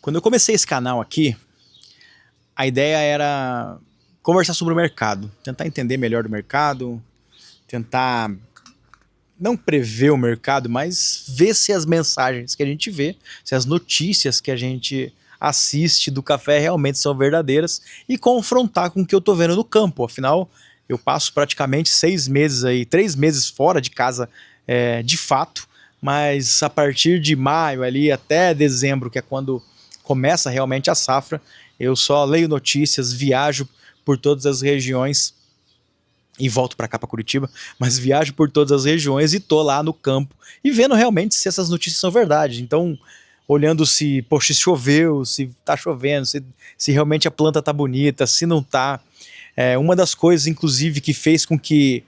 Quando eu comecei esse canal aqui, a ideia era conversar sobre o mercado, tentar entender melhor do mercado, tentar não prever o mercado, mas ver se as mensagens que a gente vê, se as notícias que a gente assiste do café realmente são verdadeiras e confrontar com o que eu tô vendo no campo. Afinal, eu passo praticamente 6 meses aí, 3 meses fora de casa, de fato, mas a partir de maio ali até dezembro, que é quando começa realmente a safra, eu só leio notícias, viajo por todas as regiões e volto para cá, para Curitiba, mas viajo por todas as regiões e tô lá no campo e vendo realmente se essas notícias são verdade. Então, olhando se, poxa, se choveu, se tá chovendo, se realmente a planta tá bonita, se não tá. Uma das coisas, inclusive, que fez com que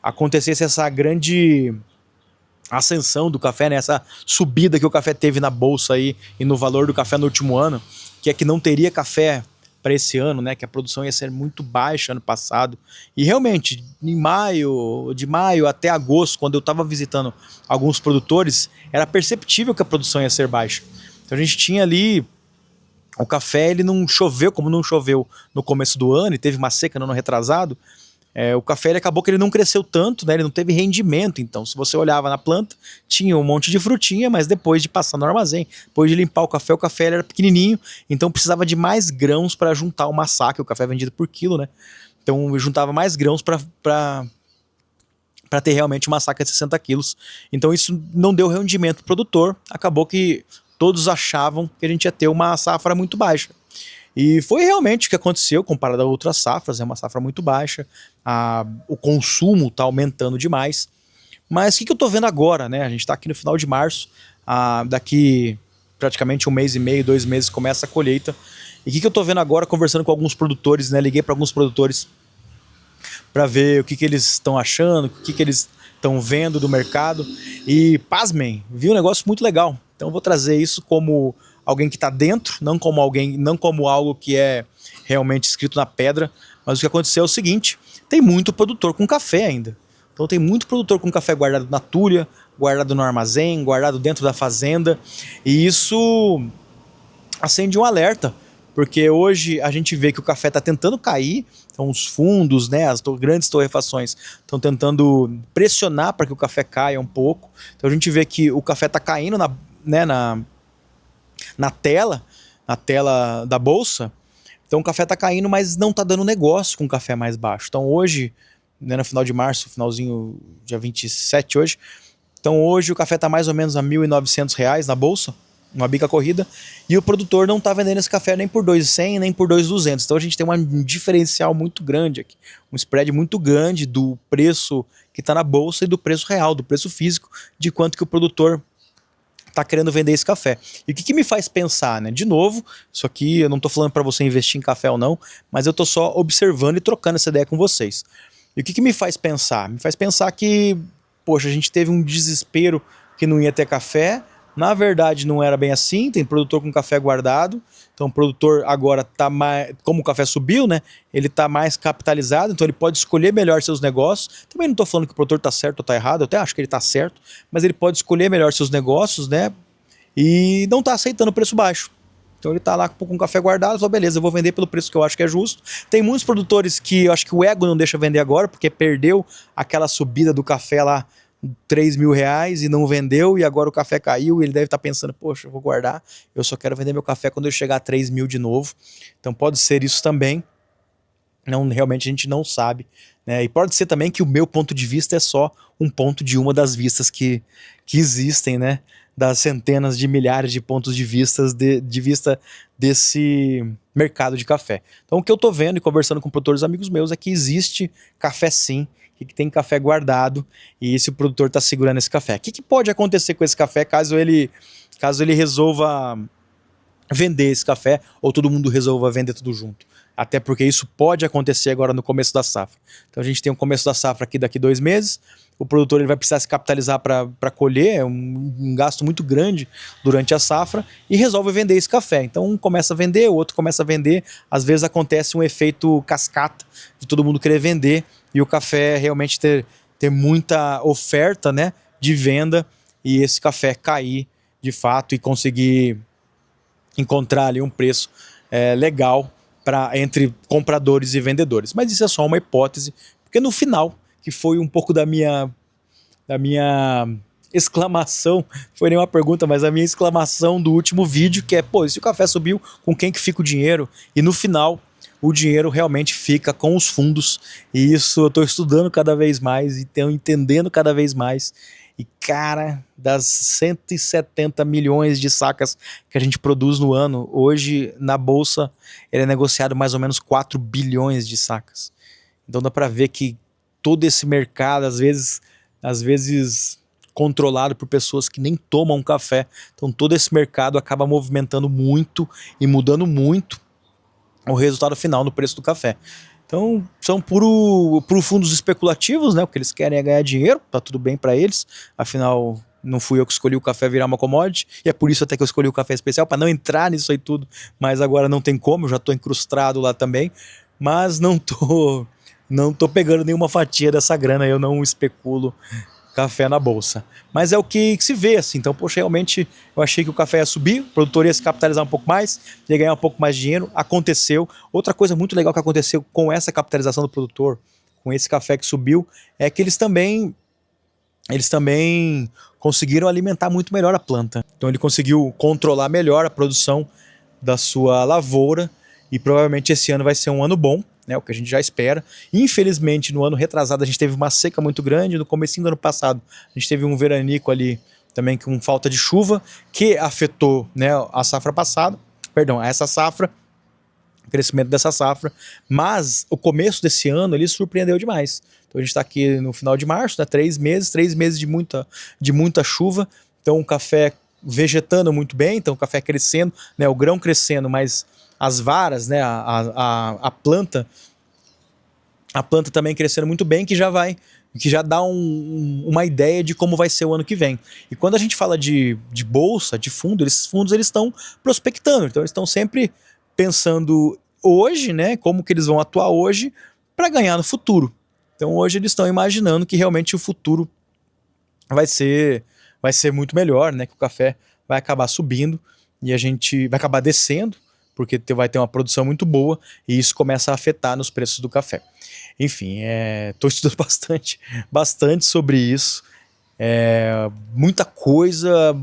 acontecesse essa grande ascensão do café, né? Essa subida que o café teve na bolsa aí e no valor do café no último ano, que é que não teria café para esse ano, né? Que a produção ia ser muito baixa ano passado. E realmente, de maio até agosto, quando eu estava visitando alguns produtores, era perceptível que a produção ia ser baixa. Então a gente tinha ali o café, ele não choveu como não choveu no começo do ano e teve uma seca no ano retrasado. O café ele acabou que ele não cresceu tanto, né? Ele não teve rendimento. Então, se você olhava na planta, tinha um monte de frutinha, mas depois de passar no armazém, depois de limpar o café ele era pequenininho, então precisava de mais grãos para juntar o maçã, que o café é vendido por quilo, né? Então, eu juntava mais grãos para ter realmente uma saca de 60 quilos. Então, isso não deu rendimento pro produtor. Acabou que todos achavam que a gente ia ter uma safra muito baixa. E foi realmente o que aconteceu comparado a outras safras, é uma safra muito baixa, o consumo está aumentando demais. Mas o que eu estou vendo agora, né? A gente está aqui no final de março, daqui praticamente 1 mês e meio, 2 meses começa a colheita. E o que eu estou vendo agora, conversando com alguns produtores, né? Liguei para alguns produtores para ver o que eles estão achando, o que eles estão vendo do mercado. E pasmem, vi um negócio muito legal. Então eu vou trazer isso como alguém que está dentro, não como algo que é realmente escrito na pedra. Mas o que aconteceu é o seguinte: tem muito produtor com café ainda. Então tem muito produtor com café guardado na tulha, guardado no armazém, guardado dentro da fazenda. E isso acende um alerta, porque hoje a gente vê que o café está tentando cair, então os fundos, né, as grandes torrefações estão tentando pressionar para que o café caia um pouco. Então a gente vê que o café está caindo né, na tela, na tela da bolsa. Então o café está caindo, mas não está dando negócio com o café mais baixo. Então hoje, né, no final de março, finalzinho, dia 27 hoje, então hoje o café está mais ou menos a R$ 1.900 na bolsa, uma bica corrida, e o produtor não está vendendo esse café nem por 2.100 nem por 2.200. Então a gente tem um diferencial muito grande aqui, um spread muito grande do preço que está na bolsa e do preço real, do preço físico, de quanto que o produtor está querendo vender esse café. E o que me faz pensar, né? De novo, isso aqui eu não estou falando para você investir em café ou não, mas eu estou só observando e trocando essa ideia com vocês. E o que me faz pensar? Me faz pensar que, poxa, a gente teve um desespero que não ia ter café. Na verdade, não era bem assim. Tem produtor com café guardado. Então, o produtor agora tá mais. Como o café subiu, né? Ele tá mais capitalizado, então ele pode escolher melhor seus negócios. Também não tô falando que o produtor tá certo ou tá errado, eu até acho que ele tá certo, mas ele pode escolher melhor seus negócios, né? E não tá aceitando preço baixo. Então ele tá lá com um café guardado, falou, beleza, eu vou vender pelo preço que eu acho que é justo. Tem muitos produtores que eu acho que o ego não deixa vender agora, porque perdeu aquela subida do café lá, R$ 3.000 e não vendeu, e agora o café caiu, e ele deve estar pensando, poxa, eu vou guardar, eu só quero vender meu café quando eu chegar a 3.000 de novo. Então pode ser isso também. Não, realmente a gente não sabe, né? E pode ser também que o meu ponto de vista é só um ponto de uma das vistas que existem, né? Das centenas de milhares de pontos de vista desse mercado de café. Então o que eu tô vendo e conversando com produtores amigos meus é que existe café sim, que tem café guardado, e esse produtor está segurando esse café. O que pode acontecer com esse café caso ele resolva vender esse café ou todo mundo resolva vender tudo junto? Até porque isso pode acontecer agora no começo da safra. Então a gente tem o começo da safra aqui daqui 2 meses, o produtor ele vai precisar se capitalizar para colher, é um gasto muito grande durante a safra, e resolve vender esse café. Então um começa a vender, o outro começa a vender, às vezes acontece um efeito cascata de todo mundo querer vender e o café realmente ter muita oferta, né, de venda, e esse café cair de fato e conseguir encontrar ali um preço legal entre compradores e vendedores. Mas isso é só uma hipótese, porque no final, que foi um pouco da minha exclamação, foi nem uma pergunta, mas a minha exclamação do último vídeo, que é, pô, se o café subiu, com quem que fica o dinheiro? E no final, o dinheiro realmente fica com os fundos, e isso eu estou estudando cada vez mais, e tenho entendendo cada vez mais. E cara, das 170 milhões de sacas que a gente produz no ano, hoje na bolsa ele é negociado mais ou menos 4 bilhões de sacas. Então dá para ver que todo esse mercado, às vezes controlado por pessoas que nem tomam café, então todo esse mercado acaba movimentando muito e mudando muito o resultado final no preço do café. Então são puro fundos especulativos, né? O que eles querem é ganhar dinheiro, tá tudo bem para eles, afinal não fui eu que escolhi o café virar uma commodity, e é por isso até que eu escolhi o café especial, para não entrar nisso aí tudo, mas agora não tem como, eu já tô incrustado lá também, mas não tô pegando nenhuma fatia dessa grana, eu não especulo café na bolsa. Mas é o que se vê, assim. Então, poxa, realmente eu achei que o café ia subir, o produtor ia se capitalizar um pouco mais, ia ganhar um pouco mais de dinheiro. Aconteceu. Outra coisa muito legal que aconteceu com essa capitalização do produtor, com esse café que subiu, é que eles também conseguiram alimentar muito melhor a planta. Então ele conseguiu controlar melhor a produção da sua lavoura, e provavelmente esse ano vai ser um ano bom, né, o que a gente já espera. Infelizmente, no ano retrasado a gente teve uma seca muito grande, no comecinho do ano passado a gente teve um veranico ali também com falta de chuva, que afetou, né, a safra passada, perdão, essa safra, o crescimento dessa safra, mas o começo desse ano ele surpreendeu demais. Então a gente está aqui no final de março, né, 3 meses de muita chuva, então o café vegetando muito bem, então o café crescendo, né, o grão crescendo, mas as varas, né, a planta também crescendo muito bem, que já dá uma ideia de como vai ser o ano que vem. E quando a gente fala de bolsa, de fundo, esses fundos eles estão prospectando, então eles estão sempre pensando hoje, né, como que eles vão atuar hoje para ganhar no futuro. Então hoje eles estão imaginando que realmente o futuro vai ser muito melhor, né, que o café vai acabar subindo e a gente vai acabar descendo, porque vai ter uma produção muito boa e isso começa a afetar nos preços do café. Enfim, estou estudando bastante sobre isso. Muita coisa,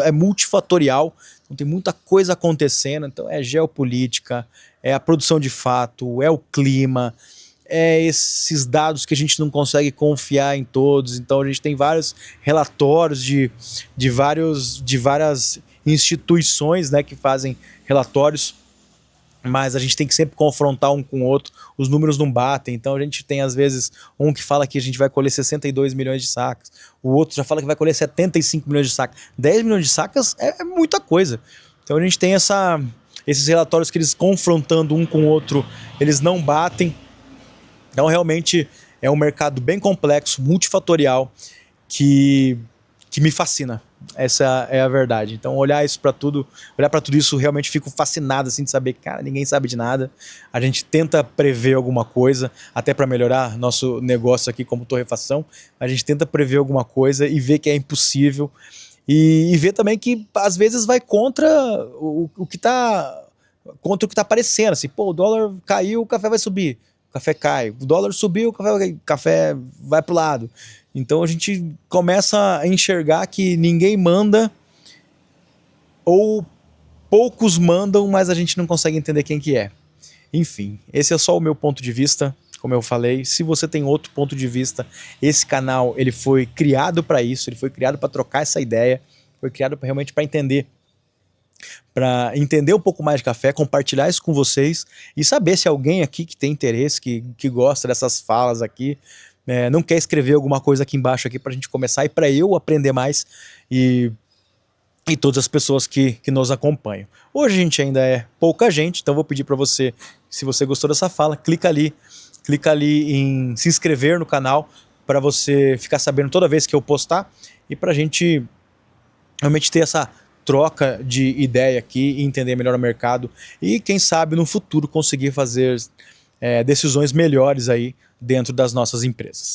é multifatorial, então tem muita coisa acontecendo, então é geopolítica, é a produção de fato, é o clima, é esses dados que a gente não consegue confiar em todos, então a gente tem vários relatórios de várias instituições, né, que fazem relatórios, mas a gente tem que sempre confrontar um com o outro, os números não batem, então a gente tem às vezes um que fala que a gente vai colher 62 milhões de sacas, o outro já fala que vai colher 75 milhões de sacas, 10 milhões de sacas é muita coisa, então a gente tem esses relatórios que eles confrontando um com o outro, eles não batem, então realmente é um mercado bem complexo, multifatorial, que me fascina. Essa é a verdade. Então olhar para tudo isso, realmente fico fascinado assim de saber que, cara, ninguém sabe de nada. A gente tenta prever alguma coisa, até para melhorar nosso negócio aqui como torrefação. A gente tenta prever alguma coisa e ver que é impossível. E ver também que às vezes vai contra o que está aparecendo. Assim, pô, o dólar caiu, o café vai subir. O café cai. O dólar subiu, o café vai pro lado. Então a gente começa a enxergar que ninguém manda ou poucos mandam, mas a gente não consegue entender quem que é. Enfim, esse é só o meu ponto de vista, como eu falei. Se você tem outro ponto de vista, esse canal ele foi criado para isso, ele foi criado para trocar essa ideia, foi criado realmente para entender um pouco mais de café, compartilhar isso com vocês e saber se alguém aqui que tem interesse, que gosta dessas falas aqui, não quer escrever alguma coisa aqui embaixo aqui pra gente começar e para eu aprender mais e todas as pessoas que nos acompanham. Hoje a gente ainda é pouca gente, então vou pedir para você, se você gostou dessa fala, clica ali em se inscrever no canal para você ficar sabendo toda vez que eu postar e pra gente realmente ter essa troca de ideia aqui e entender melhor o mercado e quem sabe no futuro conseguir fazer decisões melhores aí dentro das nossas empresas.